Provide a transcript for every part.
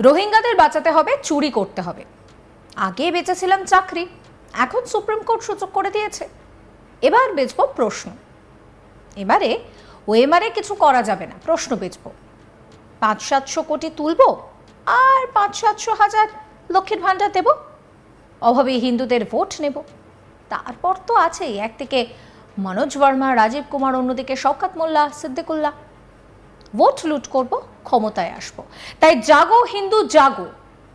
রোহিঙ্গাদের বাঁচাতে হবে, চুরি করতে হবে। আগে বেঁচেছিলাম চাকরি, এখন সুপ্রিম কোর্ট সূচক করে দিয়েছে, এবার বেচবো প্রশ্ন। এবারে ওএমআরে কিছু করা যাবে না, প্রশ্ন বেচবো। 500-700 কোটি তুলবো আর 500-700 হাজার লক্ষ্মীর ভাণ্ডার দেব, অভাবী হিন্দুদের ভোট নেব। তারপর তো আছেই একদিকে মনোজ বর্মা, রাজীব কুমার, অন্যদিকে শওকত মোল্লা, সিদ্দিকুল্লাহ। ভোট লুট করব, ক্ষমতায় আসবো। তাই জাগো হিন্দু জাগো,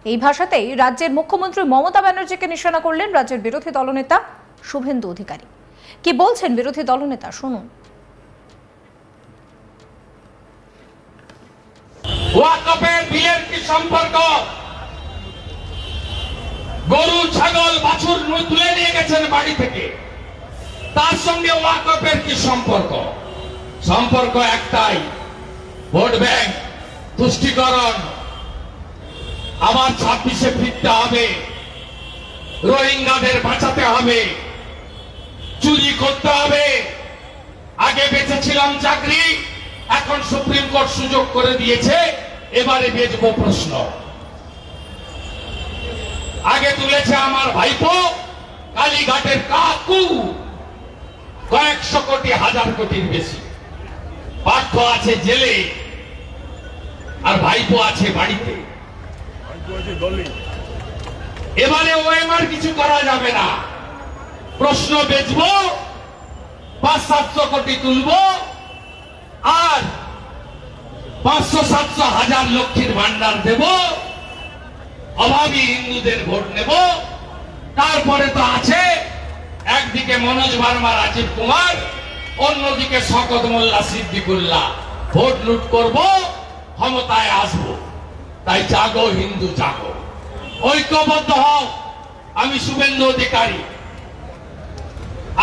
এই ভাষাতেই রাজ্যের মুখ্যমন্ত্রী মমতা ব্যানার্জিকে নিশানা করলেন রাজ্যের বিরোধী দলনেতা শুভেন্দু অধিকারী। কি বলছেন বিরোধী দলনেতা, শুনুন। ওয়াকফের বিলের কি সম্পর্ক? গরু ছাগল বাছুর তুলে নিয়ে গেছেন বাড়ি থেকে, তার সঙ্গে ওয়াকফের কি সম্পর্ক? সম্পর্ক একটাই, ভোট ব্যাংক তুষ্টিকরণ। আবার 26-এ ফিরতে হবে, রোহিঙ্গাদের বাঁচাতে হবে, চুরি করতে হবে। আগে বেঁচেছিলাম চাকরি, এখন সুপ্রিম কোর্ট সুযোগ করে দিয়েছে, এবারে বেচবো প্রশ্ন। আগে তুলেছে আমার ভাইপো, কালীঘাটের কাকু, কয়েকশো কোটি, হাজার কোটির বেশি। পার্থ আছে জেলে আর ভাইপো আছে বাড়িতে। এবারে ওএমআর কিছু করা যাবে না, প্রশ্ন বেচবো, 500-700 কোটি তুলবো আর 500-700 হাজার লক্ষ্মীর ভাণ্ডার দেব, অভাবী হিন্দুদের ভোট নেব। তারপরে তো আছে একদিকে মনোজ ভার্মা, রাজীব কুমার, অন্যদিকে শওকত মোল্লা, সিদ্দিকুল্লাহ। ভোট লুট করব, ক্ষমতায় আসবো। তাই জাগো হিন্দু জাগো, ঐক্যবদ্ধ হও। আমি শুভেন্দু অধিকারী,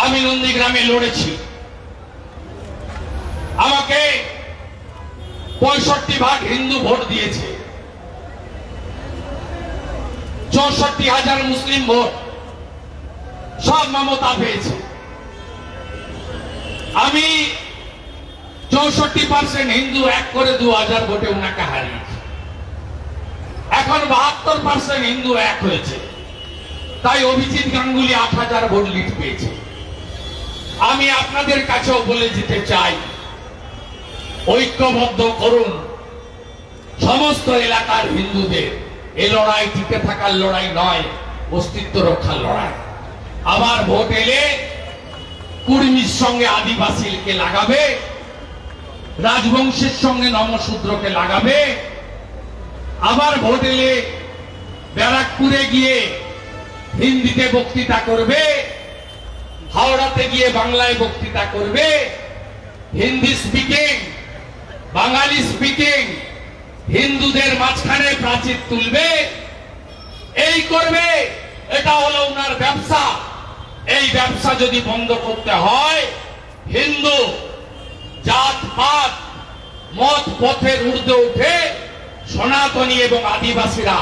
আমি নন্দীগ্রামে লড়েছি। আমাকে 65% হিন্দু ভোট দিয়েছে, 64,000 মুসলিম ভোট, সব মমতা পেয়েছে। আমি 64% হিন্দু এক করে 2000 ভোটে উনাকে হারিয়েছি। এখন 72% হিন্দু এক হয়েছে, তাই অভিজিৎ গাঙ্গুলি 8000 ভোট লিড পেয়েছে। আমি আপনাদের কাছেও বলে যেতে চাই, ঐক্যবদ্ধ করুন সমস্ত এলাকার হিন্দুদের। এ লড়াই টিকে থাকার লড়াই নয়, অস্তিত্ব রক্ষার লড়াই। আবার ভোট এলে কুর্মীর সঙ্গে আদিবাসীকে লাগাবে, রাজবংশের সঙ্গে নমশূদ্রকে লাগাবে। আবার ভোট এলে ব্যারাকপুরে গিয়ে হিন্দিতে বক্তৃতা করবে, হাওড়াতে গিয়ে বাংলায় বক্তৃতা করবে। হিন্দি স্পিকিং, বাঙালি স্পিকিং, হিন্দুদের মাঝখানে প্রাচীর তুলবে, এই করবে। এটা হলো উনার ব্যবসা। এই ব্যবসা যদি বন্ধ করতে হয়, হিন্দু জাত পাত মত পথের ঊর্ধ্বে উঠে সনাতনী এবং আদিবাসীরা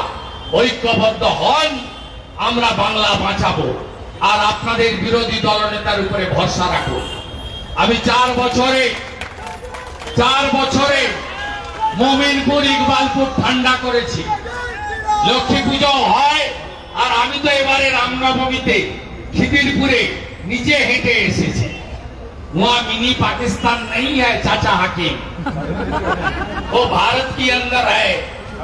ঐক্যবদ্ধ হন, আমরা বাংলা বাঁচাবো। আর আপনাদের বিরোধী দলনেতার উপরে ভরসা রাখুন। আমি 4 বছরে মোমিনপুর, ইকবালপুর ঠান্ডা করেছি। লক্ষ্মী পুজো হয়, আর আমি তো এবারে রামনবমীতে খিদিরপুরে নিজে হেঁটে এসেছি। वहां मिनी पाकिस्तान नहीं है चाचा हाकिम, वो भारत के अंदर है।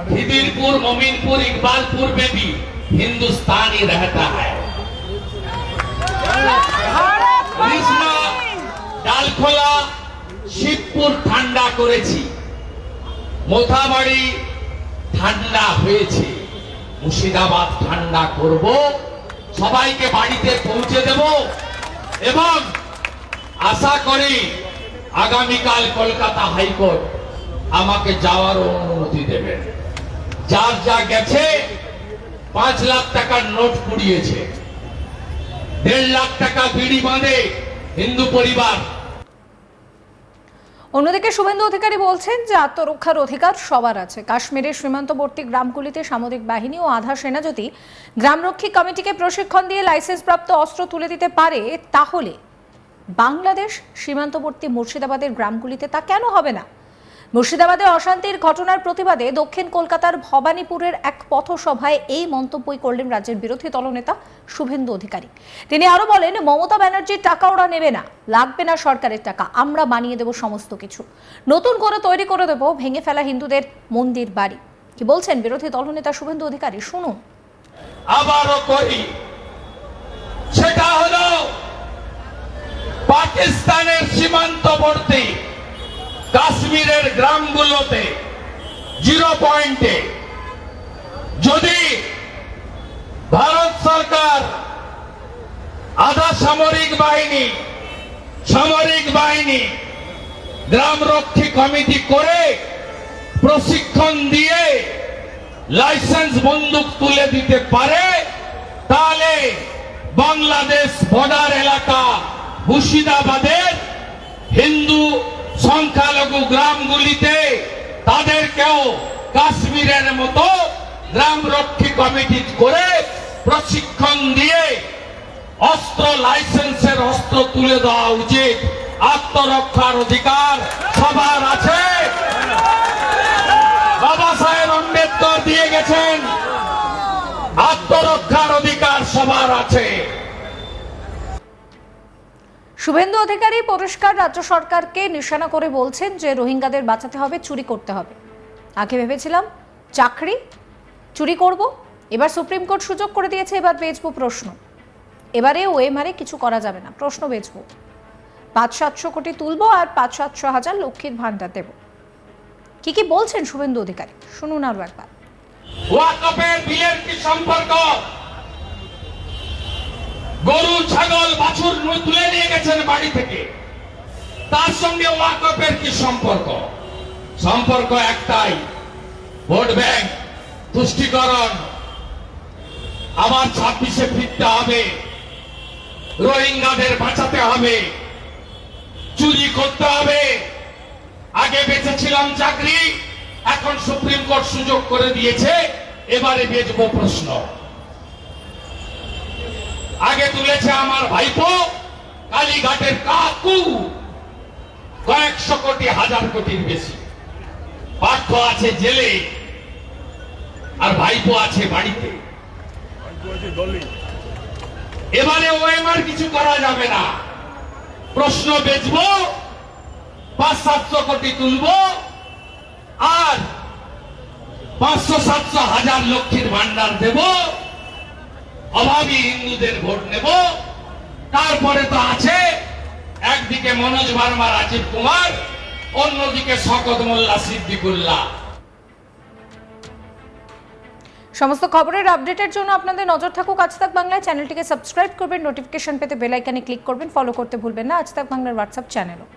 खिदिरपुर, मोमिनपुर, इकबालपुर में भी हिंदुस्तान ही रहता है। कृष्णा, डालखोला, शिवपुर ঠান্ডা করেছি, মোথাবাড়ি ঠান্ডা হয়েছে, মুর্শিদাবাদ ঠান্ডা করব, সবাইকে বাড়িতে পৌঁছে দেব। এবং আশা করি আগামীকাল কলকাতা হাইকোর্ট আমাকে যাওয়ার অনুমতি দেবেন। যার যা গেছে, 5 লাখ টাকার নোট পুড়িয়েছে, 1.5 লাখ টাকা বিড়ি বাঁধে হিন্দু পরিবার। অন্যদিকে শুভেন্দু অধিকারী বলছেন যে আত্মরক্ষার অধিকার সবার আছে। কাশ্মীরের সীমান্তবর্তী গ্রামগুলিতে সামরিক বাহিনী ও আধা সেনা যদি গ্রামরক্ষী কমিটিকে প্রশিক্ষণ দিয়ে লাইসেন্সপ্রাপ্ত অস্ত্র তুলে দিতে পারে, তাহলে বাংলাদেশ সীমান্তবর্তী মুর্শিদাবাদের গ্রামগুলিতে তা কেন হবে না? মুর্শিদাবাদে অশান্তির ঘটনার প্রতিবাদে দক্ষিণ কলকাতার ভবানীপুরের এক পথসভায় এই মন্তব্যই করলেন রাজ্যের বিরোধী দলনেতা শুভেন্দু অধিকারী। তিনি আরো বলেন, মমতা ব্যানার্জির টাকা ওরা নেবে না, লাগবে না সরকারের টাকা, আমরা বানিয়ে দেব সমস্ত কিছু, নতুন করে তৈরি করে দেব ভেঙে ফেলা হিন্দুদের মন্দির বাড়ি। কি বলছেন বিরোধী দলনেতা শুভেন্দু অধিকারী, শুনুন। আবারও করি, সেটা হলো পাকিস্তানের সীমান্তবর্তী কাশ্মীরের গ্রামগুলোতে 0 পয়েন্টে যদি ভারত সরকার আধা সামরিক বাহিনী গ্রামরক্ষী কমিটি করে প্রশিক্ষণ দিয়ে লাইসেন্স বন্দুক তুলে দিতে পারে, তাহলে বাংলাদেশ বর্ডার এলাকা মুর্শিদাবাদের হিন্দু সংখ্যালঘু গ্রামগুলিতে তাদেরকেও কাশ্মীরের মতো গ্রামরক্ষী কমিটি করে প্রশিক্ষণ দিয়ে অস্ত্র লাইসেন্সের অস্ত্র তুলে দেওয়া উচিত। আত্মরক্ষার অধিকার সবার আছে, বাবা সাহেব আম্বেদকর দিয়ে গেছেন, আত্মরক্ষার অধিকার সবার আছে। শুভেন্দু অধিকারী পরিষ্কার রাজ্য সরকারকে নিশানা করে বলছেন যে রোহিঙ্গাদের বাঁচাতে হবে, চুরি করতে হবে। আগে ভেবেছিলাম চাকরি, চুরি করব, এবার সুপ্রিম কোর্ট সুযোগ করে দিয়েছে, এবার বেচবো প্রশ্ন। এবারে ওএমআরে কিছু করা যাবে না, প্রশ্ন বেচবো, 500-700 কোটি তুলবো আর 500-700 হাজার লক্ষ্মীর ভান্ডার দেব। কি বলছেন শুভেন্দু অধিকারী, শুনুন আরো একবার। ওয়াকফের বিলের কি সম্পর্ক? গরু ছাগল বাছুর তুলে নিয়ে গেছেন বাড়ি থেকে, তার সঙ্গে ওয়াকফের কি সম্পর্ক? সম্পর্ক একটাই, ভোট ব্যাংক, তুষ্টিকরণ। আবার 26-এ ফিরতে হবে, রোহিঙ্গাদের বাঁচাতে হবে, চুরি করতে হবে। আগে বেঁচেছিলাম চাকরি, এখন সুপ্রিম কোর্ট সুযোগ করে দিয়েছে, এবারে বেচবো প্রশ্ন। আগে তুলেছে আমার ভাইপো, কালীঘাটের কাকু, কয়েকশো কোটি, 1000 কোটির বেশি। পার্থ আছে জেলে আর ভাইপো আছে বাড়িতে। এবারে ওএমআর কিছু করা যাবে না, প্রশ্ন বেচবো, 500-700 কোটি তুলবো আর 500-700 হাজার লক্ষ্মীর ভান্ডার দেব, অভাবী হিন্দুদের ভোট নেব। তারপরে তো আছে একদিকে মনোজ ভার্মা, রাজীব কুমার, অন্যদিকে শওকত মোল্লা, সিদ্দিকুল্লাহ। সমস্ত খবরের আপডেটের জন্য আপনাদের নজর থাকুক আজ তাক বাংলায়। চ্যানেলটিকে সাবস্ক্রাইব করবেন, নোটিফিকেশন পেতে বেল আইকনে ক্লিক করবেন, ফলো করতে ভুলবেন না আজ তাক বাংলার হোয়াটসঅ্যাপ চ্যানেলও।